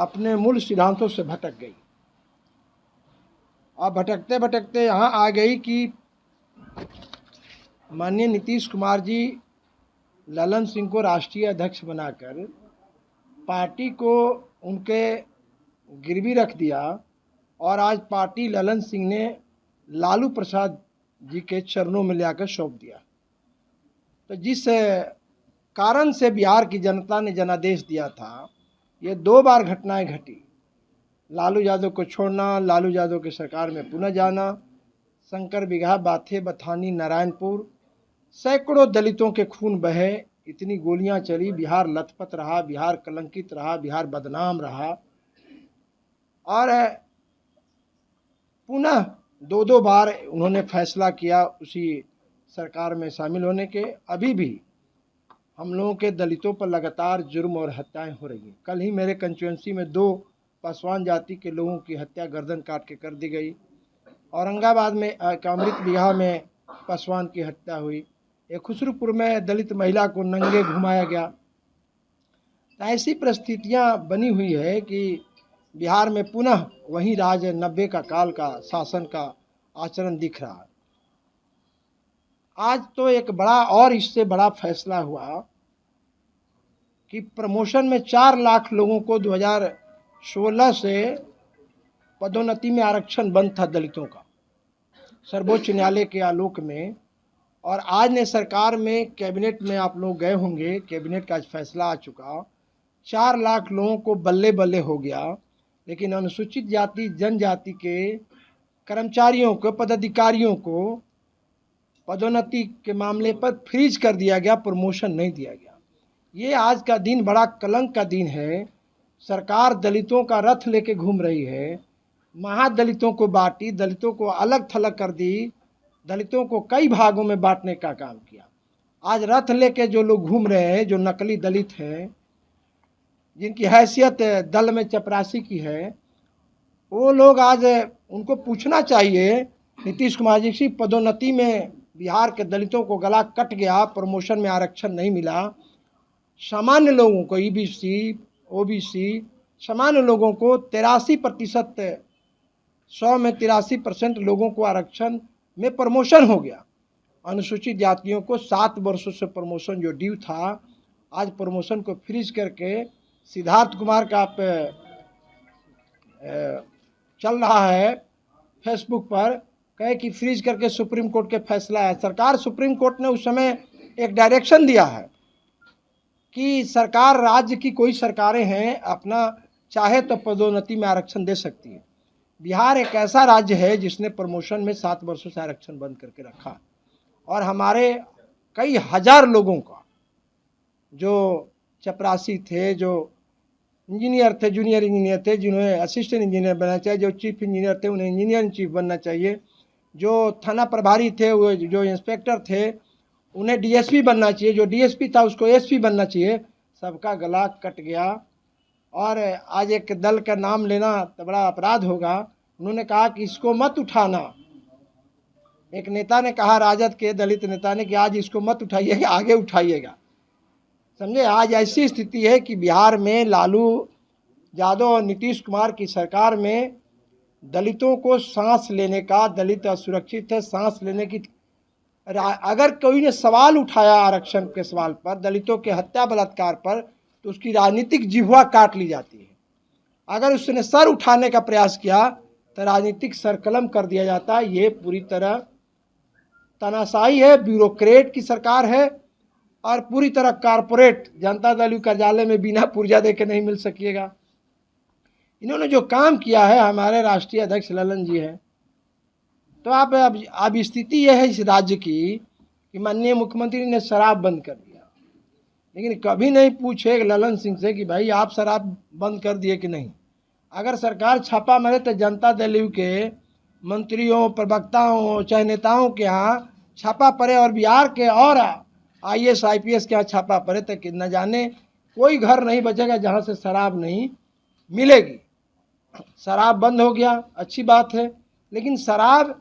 अपने मूल सिद्धांतों से भटक गई। और भटकते भटकते यहाँ आ गई कि माननीय नीतीश कुमार जी ललन सिंह को राष्ट्रीय अध्यक्ष बनाकर पार्टी को उनके गिरवी रख दिया और आज पार्टी ललन सिंह ने लालू प्रसाद जी के चरणों में ले सौंप दिया। तो जिस कारण से बिहार की जनता ने जनादेश दिया था, ये 2 बार घटनाएं घटी। लालू यादव को छोड़ना, लालू यादव की सरकार में पुनः जाना, शंकर बिगहा, बाथे, बथानी, नारायणपुर, सैकड़ों दलितों के खून बहे, इतनी गोलियां चली, बिहार लथपथ रहा, बिहार कलंकित रहा, बिहार बदनाम रहा। और पुनः 2 बार उन्होंने फैसला किया उसी सरकार में शामिल होने के। अभी भी हम लोगों के दलितों पर लगातार जुर्म और हत्याएं हो रही हैं। कल ही मेरे कंस्टिट्यूएंसी में 2 पासवान जाति के लोगों की हत्या गर्दन काट के कर दी गई। औरंगाबाद में अमृत बिगहा में पासवान की हत्या हुई। एक खुसरूपुर में दलित महिला को नंगे घुमाया गया। तो ऐसी परिस्थितियां बनी हुई है कि बिहार में पुनः वही राज 90 का काल का शासन का आचरण दिख रहा है। आज तो एक बड़ा और इससे बड़ा फैसला हुआ कि प्रमोशन में 4 लाख लोगों को 2016 से पदोन्नति में आरक्षण बंद था दलितों का, सर्वोच्च न्यायालय के आलोक में। और आज ने सरकार में, कैबिनेट में आप लोग गए होंगे, कैबिनेट का आज फैसला आ चुका, 4 लाख लोगों को बल्ले बल्ले हो गया। लेकिन अनुसूचित जाति जनजाति के कर्मचारियों को, पदाधिकारियों को पदोन्नति के मामले पर फ्रीज कर दिया गया, प्रमोशन नहीं दिया गया। ये आज का दिन बड़ा कलंक का दिन है। सरकार दलितों का रथ लेके घूम रही है, महादलितों को बांटी, दलितों को अलग थलग कर दी, दलितों को कई भागों में बांटने का काम किया। आज रथ लेके जो लोग घूम रहे हैं, जो नकली दलित हैं, जिनकी हैसियत दल में चपरासी की है, वो लोग आज उनको पूछना चाहिए नीतीश कुमार जी की, पदोन्नति में बिहार के दलितों को गला कट गया, प्रमोशन में आरक्षण नहीं मिला, सामान्य लोगों को ईबीसी, ओबीसी, सामान्य लोगों को 83%, 100 में 83% लोगों को आरक्षण में प्रमोशन हो गया। अनुसूचित जातियों को 7 वर्षों से प्रमोशन जो ड्यू था, आज प्रमोशन को फ्रीज करके सिद्धार्थ कुमार का चल रहा है फेसबुक पर, कहे कि फ्रीज करके सुप्रीम कोर्ट के फैसला है। सरकार, सुप्रीम कोर्ट ने उस समय एक डायरेक्शन दिया है कि सरकार, राज्य की कोई सरकारें हैं, अपना चाहे तो पदोन्नति में आरक्षण दे सकती है। बिहार एक ऐसा राज्य है जिसने प्रमोशन में 7 वर्षों से आरक्षण बंद करके रखा। और हमारे कई हजार लोगों का, जो चपरासी थे, जो इंजीनियर थे, जूनियर इंजीनियर थे, जिन्हें असिस्टेंट इंजीनियर बनना चाहिए, जो चीफ इंजीनियर थे उन्हें इंजीनियर इन चीफ बनना चाहिए, जो थाना प्रभारी थे, वो जो इंस्पेक्टर थे उन्हें डीएसपी बनना चाहिए, जो डीएसपी था उसको एसपी बनना चाहिए, सबका गला कट गया। और आज एक दल का नाम लेना तो बड़ा अपराध होगा। उन्होंने कहा कि इसको मत उठाना। एक नेता ने कहा, राजद के दलित नेता ने, कि आज इसको मत उठाइएगा, आगे उठाइएगा। समझे, आज ऐसी स्थिति है कि बिहार में लालू यादव और नीतीश कुमार की सरकार में दलितों को सांस लेने का, दलित असुरक्षित है, सांस लेने की, अगर कोई ने सवाल उठाया आरक्षण के सवाल पर, दलितों के हत्या बलात्कार पर, तो उसकी राजनीतिक जिह्वा काट ली जाती है। अगर उसने सर उठाने का प्रयास किया तो राजनीतिक सरकलम कर दिया जाता है। ये पूरी तरह तानाशाही है, ब्यूरोक्रेट की सरकार है और पूरी तरह कारपोरेट। जनता दल कार्यालय में बिना पुर्जा दे के नहीं मिल सकिएगा। इन्होंने जो काम किया है, हमारे राष्ट्रीय अध्यक्ष ललन जी हैं। तो अब स्थिति यह है इस राज्य की कि माननीय मुख्यमंत्री ने शराब बंद कर दिया, लेकिन कभी नहीं पूछे ललन सिंह से कि भाई आप शराब बंद कर दिए कि नहीं। अगर सरकार छापा मारे तो जनता दल के मंत्रियों, प्रवक्ताओं, चाहे नेताओं के यहाँ छापा पड़े और बिहार के और IAS IPS के यहाँ छापा पड़े तो न जाने कोई घर नहीं बचेगा जहाँ से शराब नहीं मिलेगी। शराब बंद हो गया, अच्छी बात है, लेकिन शराब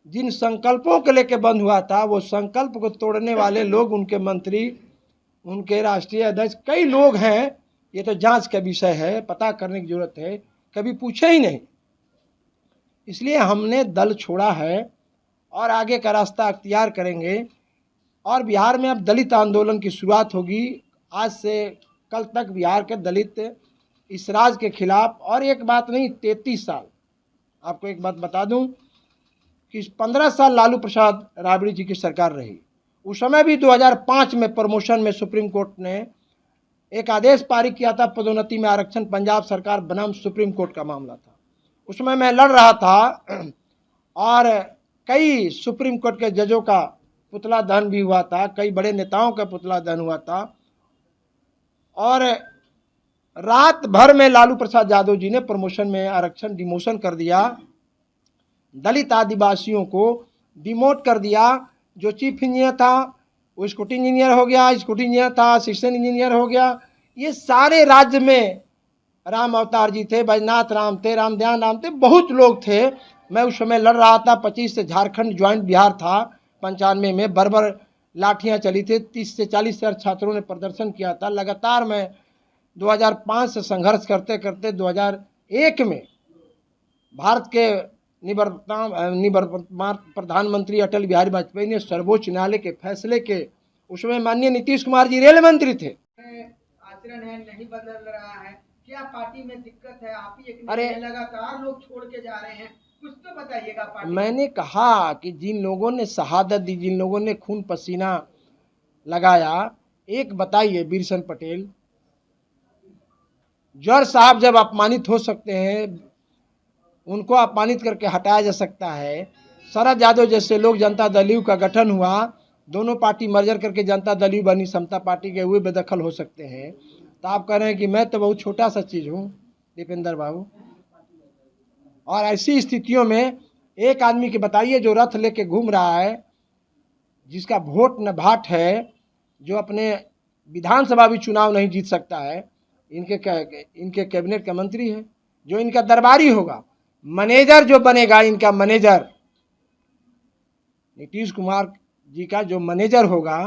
जिन संकल्पों के लेके बंद हुआ था, वो संकल्प को तोड़ने वाले लोग, उनके मंत्री, उनके राष्ट्रीय अध्यक्ष, कई लोग हैं ये तो जांच का विषय है, पता करने की जरूरत है, कभी पूछे ही नहीं। इसलिए हमने दल छोड़ा है और आगे का रास्ता अख्तियार करेंगे। और बिहार में अब दलित आंदोलन की शुरुआत होगी। आज से कल तक बिहार के दलित इस राज के खिलाफ, और एक बात नहीं 33 साल, आपको एक बात बता दूं कि 15 साल लालू प्रसाद राबड़ी जी की सरकार रही। उस समय भी 2005 में प्रमोशन में सुप्रीम कोर्ट ने एक आदेश पारित किया था, पदोन्नति में आरक्षण पंजाब सरकार बनाम सुप्रीम कोर्ट का मामला था। उसमें मैं लड़ रहा था और कई सुप्रीम कोर्ट के जजों का पुतला दहन भी हुआ था, कई बड़े नेताओं का पुतला दहन हुआ था। और रात भर में लालू प्रसाद यादव जी ने प्रमोशन में आरक्षण डिमोशन कर दिया, दलित आदिवासियों को डिमोट कर दिया। जो चीफ इंजीनियर था वो स्कूटी इंजीनियर हो गया, स्कूटी इंजीनियर था असिस्टेंट इंजीनियर हो गया। ये सारे राज्य में राम अवतार जी थे, बैजनाथ राम थे, रामध्यान राम थे, बहुत लोग थे। मैं उस समय लड़ रहा था, 25 से झारखंड ज्वाइंट बिहार था, 95 में बर्बर लाठियां चली थी, 30 से 40 हजार छात्रों ने प्रदर्शन किया था। लगातार मैं 2005 से संघर्ष करते करते 2001 में भारत के निवर्तमान प्रधानमंत्री अटल बिहारी वाजपेयी ने सर्वोच्च न्यायालय के फैसले के, उसमें माननीय नीतीश कुमार जी रेल मंत्री थे। आचरण है नहीं बदल रहा है, क्या पार्टी में दिक्कत है? आप ही एक अरे लगातार लोग छोड़ के जा रहे हैं, कुछ तो बताइएगा। पार्टी मैंने कहा कि जिन लोगों ने शहादत दी, जिन लोगों ने खून पसीना लगाया, एक बताइए बिरसन पटेल, जर साहब जब अपमानित हो सकते हैं, उनको अपमानित करके हटाया जा सकता है। शरद यादव जैसे लोग, जनता दल यू का गठन हुआ, दोनों पार्टी मर्जर करके जनता दल यू बनी, समता पार्टी के हुए बेदखल हो सकते हैं। तो आप कह रहे हैं कि मैं तो बहुत छोटा सा चीज़ हूँ दीपेंद्र बाबू। और ऐसी स्थितियों में एक आदमी के बताइए जो रथ लेके घूम रहा है, जिसका वोट न भाट है, जो अपने विधानसभा भी चुनाव नहीं जीत सकता है, इनके कैबिनेट का मंत्री है, जो इनका दरबारी होगा, मैनेजर जो बनेगा, इनका मैनेजर नीतीश कुमार जी का जो मैनेजर होगा,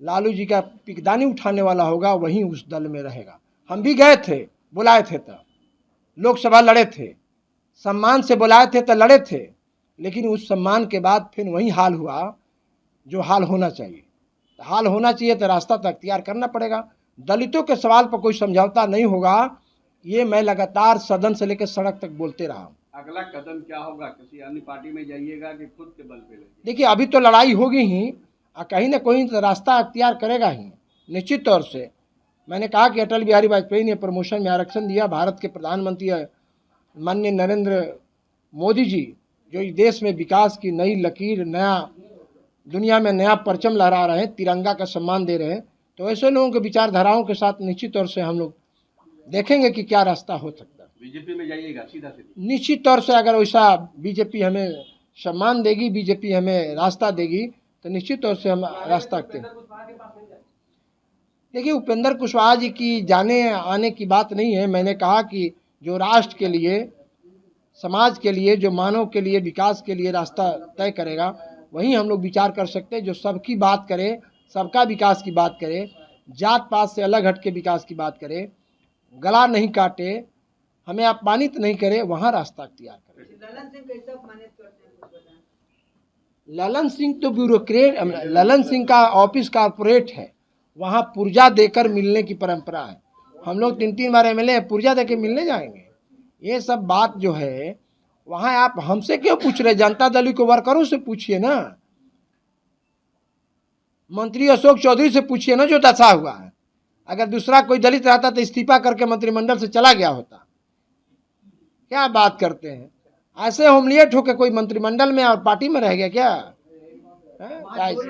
लालू जी का पिकदानी उठाने वाला होगा, वहीं उस दल में रहेगा। हम भी गए थे, बुलाए थे, तब लोकसभा लड़े थे, सम्मान से बुलाए थे तो लड़े थे, लेकिन उस सम्मान के बाद फिर वही हाल हुआ जो हाल होना चाहिए। तो हाल होना चाहिए तो रास्ता तो अख्तियार करना पड़ेगा। दलितों के सवाल पर कोई समझौता नहीं होगा, ये मैं लगातार सदन से लेकर सड़क तक बोलते रहा। अगला कदम क्या होगा? किसी अन्य पार्टी में जाइएगा कि खुद के बल पे लगिए? देखिए अभी तो लड़ाई होगी ही, कहीं ना कहीं तो रास्ता अख्तियार करेगा ही निश्चित तौर से। मैंने कहा कि अटल बिहारी वाजपेयी ने प्रमोशन में आरक्षण दिया, भारत के प्रधानमंत्री माननीय नरेंद्र मोदी जी जो इस देश में विकास की नई लकीर, नया दुनिया में नया परचम लहरा रहे हैं, तिरंगा का सम्मान दे रहे हैं, तो ऐसे लोगों के विचारधाराओं के साथ निश्चित तौर से हम लोग देखेंगे कि क्या रास्ता हो सकता है। बीजेपी में जाइएगा सीधा सीधा? निश्चित तौर से अगर वैसा बीजेपी हमें सम्मान देगी, बीजेपी हमें रास्ता देगी, तो निश्चित तौर से हम रास्ता रखते हैं। देखिए उपेंद्र कुशवाहा जी की जाने आने की बात नहीं है। मैंने कहा कि जो राष्ट्र के लिए, समाज के लिए, जो मानव के लिए, विकास के लिए रास्ता तय करेगा, वहीं हम लोग विचार कर सकते हैं। जो सबकी बात करे, सबका विकास की बात करे, जात पात से अलग हट के विकास की बात करे, गला नहीं काटे, हमें अपमानित नहीं करे, वहाँ रास्ता अख्तियार करें। ललन सिंह कैसे अपमानित करते हैं, कुछ बताएं। ललन सिंह तो ब्यूरोक्रेट, ललन सिंह का ऑफिस कॉर्पोरेट है, वहाँ पुर्जा देकर मिलने की परंपरा है। हम लोग 3-3 बार एमएलए पुर्जा देकर मिलने जाएंगे? ये सब बात जो है वहाँ आप हमसे क्यों पूछ रहे? जनता दल के वर्करों से पूछिए ना, मंत्री अशोक चौधरी से पूछिए ना जो दशा हुआ है। अगर दूसरा कोई दलित रहता तो इस्तीफा करके मंत्रिमंडल से चला गया होता। क्या बात करते हैं? ऐसे होमलिएट होकर कोई मंत्रिमंडल में और पार्टी में रह गया क्या? वहाँ जो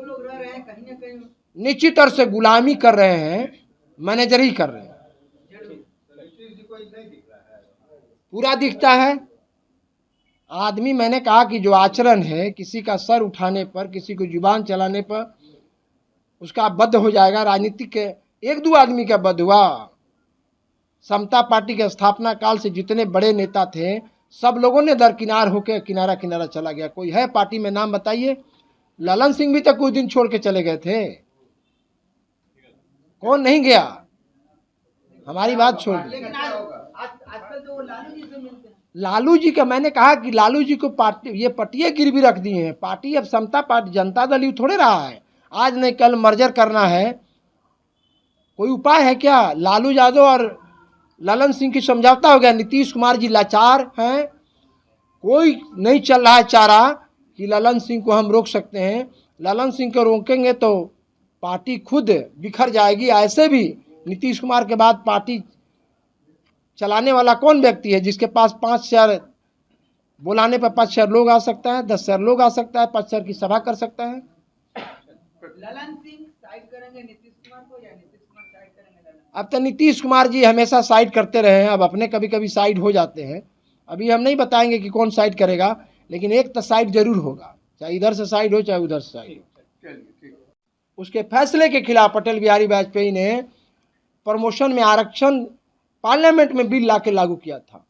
लोग रह रहे हैं कहीं ना कहीं निश्चित तौर से गुलामी कर रहे हैं, मैनेजरी कर रहे हैं। पूरा दिखता है आदमी। मैंने कहा कि जो आचरण है, किसी का सर उठाने पर, किसी को जुबान चलाने पर उसका बद्ध हो जाएगा। राजनीतिक के 1-2 आदमी का बद्ध हुआ। समता पार्टी के स्थापना काल से जितने बड़े नेता थे, सब लोगों ने दरकिनार होकर किनारा किनारा चला गया। कोई है पार्टी में? नाम बताइए। ललन सिंह भी तो कुछ दिन छोड़ के चले गए थे, कौन नहीं गया? हमारी बात छोड़ दीजिए। लेकिन आजकल तो वो लालू जी से मिलते हैं। लालू जी का मैंने कहा कि लालू जी को पार्टी ये पटिए गिरवी रख दिए हैं। पार्टी अब समता पार्टी जनता दल यू थोड़े रहा है, आज नहीं कल मर्जर करना है। कोई उपाय है क्या? लालू यादव और ललन सिंह की समझौता हो गया, नीतीश कुमार जी लाचार हैं, कोई नहीं चल रहा है चारा कि ललन सिंह को हम रोक सकते हैं। ललन सिंह को रोकेंगे तो पार्टी खुद बिखर जाएगी। ऐसे भी नीतीश कुमार के बाद पार्टी चलाने वाला कौन व्यक्ति है जिसके पास 5 शेयर बुलाने पर 5 शेयर लोग आ सकता है, 10 शेयर लोग आ सकता है, 5 शेयर की सभा कर सकता है। ललन सिंह साइड करेंगे नीतीश कुमार को या नीतीश कुमार साइड करेंगे ललन? अब तो नीतीश कुमार जी हमेशा साइड करते रहे हैं, अब अपने कभी कभी साइड हो जाते हैं। अभी हम नहीं बताएंगे कि कौन साइड करेगा, लेकिन एक तो साइड जरूर होगा, चाहे इधर से साइड हो चाहे उधर से साइड हो। चलिए ठीक। उसके फैसले के खिलाफ अटल बिहारी वाजपेयी ने प्रमोशन में आरक्षण पार्लियामेंट में बिल ला के लागू किया था।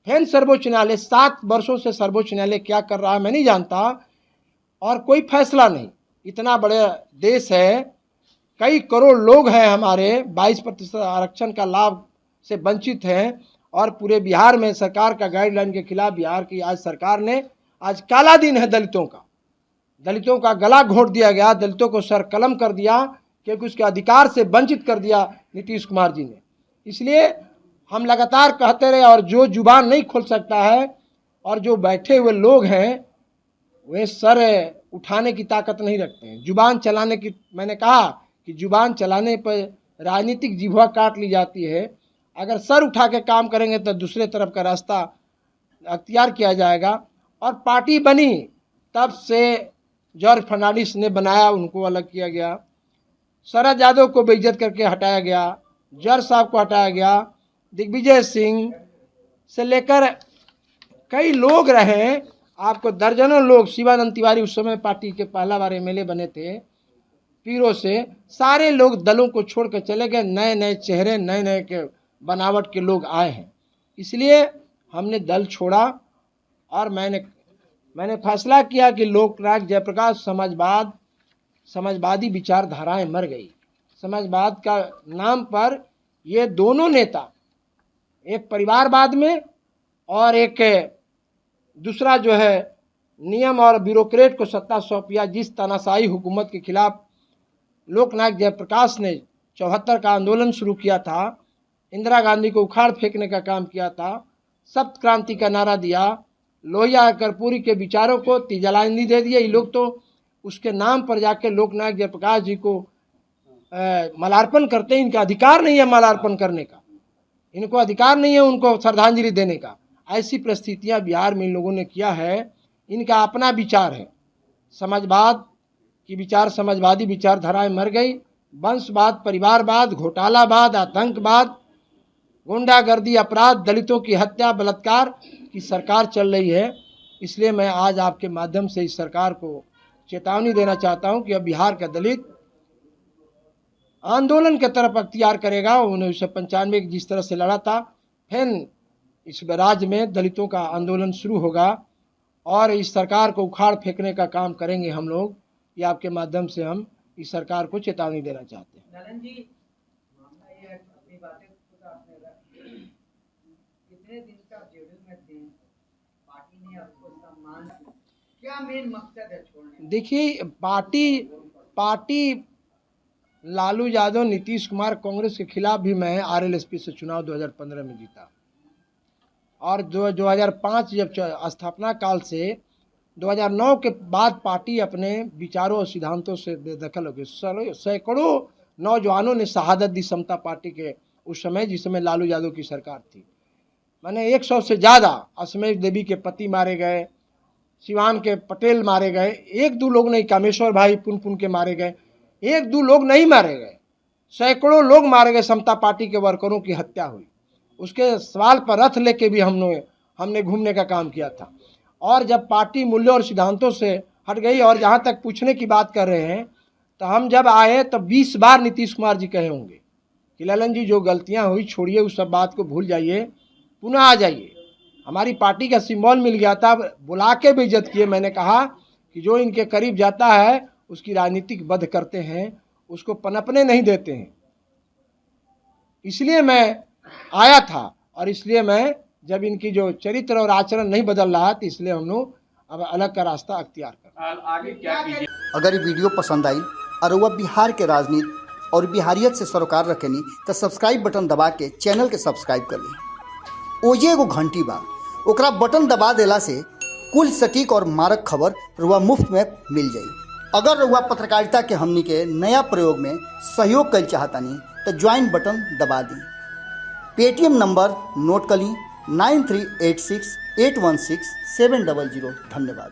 फिर सर्वोच्च न्यायालय 7 वर्षों से सर्वोच्च न्यायालय क्या कर रहा है मैं नहीं जानता, और कोई फैसला नहीं। इतना बड़े देश है, कई करोड़ लोग हैं हमारे, 22% आरक्षण का लाभ से वंचित हैं, और पूरे बिहार में सरकार का गाइडलाइन के खिलाफ बिहार की आज सरकार ने, आज काला दिन है दलितों का। दलितों का गला घोंट दिया गया, दलितों को सर कलम कर दिया, क्योंकि उसके अधिकार से वंचित कर दिया नीतीश कुमार जी ने। इसलिए हम लगातार कहते रहे, और जो जुबान नहीं खोल सकता है और जो बैठे हुए लोग हैं वे सर उठाने की ताकत नहीं रखते हैं। जुबान चलाने की, मैंने कहा कि जुबान चलाने पर राजनीतिक जिह्वा काट ली जाती है। अगर सर उठा के काम करेंगे तो दूसरे तरफ का रास्ता अख्तियार किया जाएगा। और पार्टी बनी तब से जॉर्ज फर्नांडिस ने बनाया, उनको अलग किया गया, शरद यादव को बेइज्जत करके हटाया गया, जॉर्ज साहब को हटाया गया, दिग्विजय सिंह से लेकर कई लोग रहे, आपको दर्जनों लोग, शिवानंद तिवारी उस समय पार्टी के पहला बार एमएलए बने थे, पीरों से सारे लोग दलों को छोड़ कर चले गए। नए नए चेहरे, नए नए के बनावट के लोग आए हैं। इसलिए हमने दल छोड़ा और मैंने फैसला किया कि लोकनायक जयप्रकाश समाजवादी विचारधाराएं मर गई। समाजवाद का नाम पर ये दोनों नेता, एक परिवारवाद में और एक दूसरा जो है नियम और ब्यूरोक्रेट को सत्ता सौंपिया। जिस तानाशाही हुकूमत के खिलाफ लोकनायक जयप्रकाश ने 74 का आंदोलन शुरू किया था, इंदिरा गांधी को उखाड़ फेंकने का काम किया था, सप्त क्रांति का नारा दिया, लोहिया कर्पूरी के विचारों को तीजलानी दे दिए। ये लोग तो उसके नाम पर जाके लोकनायक जयप्रकाश जी को मालार्पण करते हैं। इनका अधिकार नहीं है मालार्पण करने का, इनको अधिकार नहीं है उनको श्रद्धांजलि देने का। ऐसी परिस्थितियां बिहार में इन लोगों ने किया है। इनका अपना विचार है, समाजवाद की विचार, समाजवादी विचारधाराएं मर गई। वंशवाद, परिवारवाद, घोटालावाद, आतंकवाद, गुंडागर्दी, अपराध, दलितों की हत्या, बलात्कार की सरकार चल रही है। इसलिए मैं आज आपके माध्यम से इस सरकार को चेतावनी देना चाहता हूं कि अब बिहार का दलित आंदोलन के तरफ अख्तियार करेगा। 1995 जिस तरह से लड़ा था, फिर इस राज्य में दलितों का आंदोलन शुरू होगा और इस सरकार को उखाड़ फेंकने का काम करेंगे हम लोग। ये आपके माध्यम से हम इस सरकार को चेतावनी देना चाहते हैं। ललन जी, मामला ये है, अपनी बातें खुद आपने कितने दिन का जेल में थे, पार्टी ने आपको सम्मान, क्या मेन मकसद है छोड़ने? देखिए, पार्टी लालू यादव, नीतीश कुमार, कांग्रेस के खिलाफ भी मैं आरएलएसपी से चुनाव 2015 में जीता, और 2005 जब स्थापना काल से 2009 के बाद पार्टी अपने विचारों और सिद्धांतों से बेदखल हो गई। सैकड़ों नौजवानों ने शहादत दी समता पार्टी के उस समय, जिस समय लालू यादव की सरकार थी। मैंने 100 से ज़्यादा, अश्मेश देवी के पति मारे गए, सिवान के पटेल मारे गए, 1-2 लोग नहीं, कामेश्वर भाई पुन के मारे गए, 1-2 लोग नहीं मारे गए, सैकड़ों लोग मारे गए। समता पार्टी के वर्करों की हत्या हुई। उसके सवाल पर रथ लेके भी हमने घूमने का काम किया था। और जब पार्टी मूल्यों और सिद्धांतों से हट गई, और जहाँ तक पूछने की बात कर रहे हैं, तो हम जब आए तो 20 बार नीतीश कुमार जी कहे होंगे कि ललन जी जो गलतियाँ हुई छोड़िए, उस सब बात को भूल जाइए, पुनः आ जाइए। हमारी पार्टी का सिंबल मिल गया था, बुला के भी इज्जत किए। मैंने कहा कि जो इनके करीब जाता है उसकी राजनीतिक वध करते हैं, उसको पनपने नहीं देते हैं। इसलिए मैं आया था, और इसलिए मैं जब इनकी जो चरित्र और आचरण नहीं बदल रहा तो इसलिए हम लोग अब अलग का रास्ता अख्तियार कर। आगे क्या कीजिए? अगर ये वीडियो पसंद आई और वह बिहार के राजनीति और बिहारियत से सरोकार रखेनी तो सब्सक्राइब बटन दबा के चैनल के सब्सक्राइब कर ली। ओजे एगो घंटी बा, ओकरा बटन दबा देला से कुल सटीक और मारक खबर रुआ मुफ्त में मिल जाई। अगर रुआ पत्रकारिता के हमनी के नया प्रयोग में सहयोग कर चाहतानी तो ज्वाइन बटन दबा दी। पेटीएम नंबर नोट कर ली 9386816700। धन्यवाद।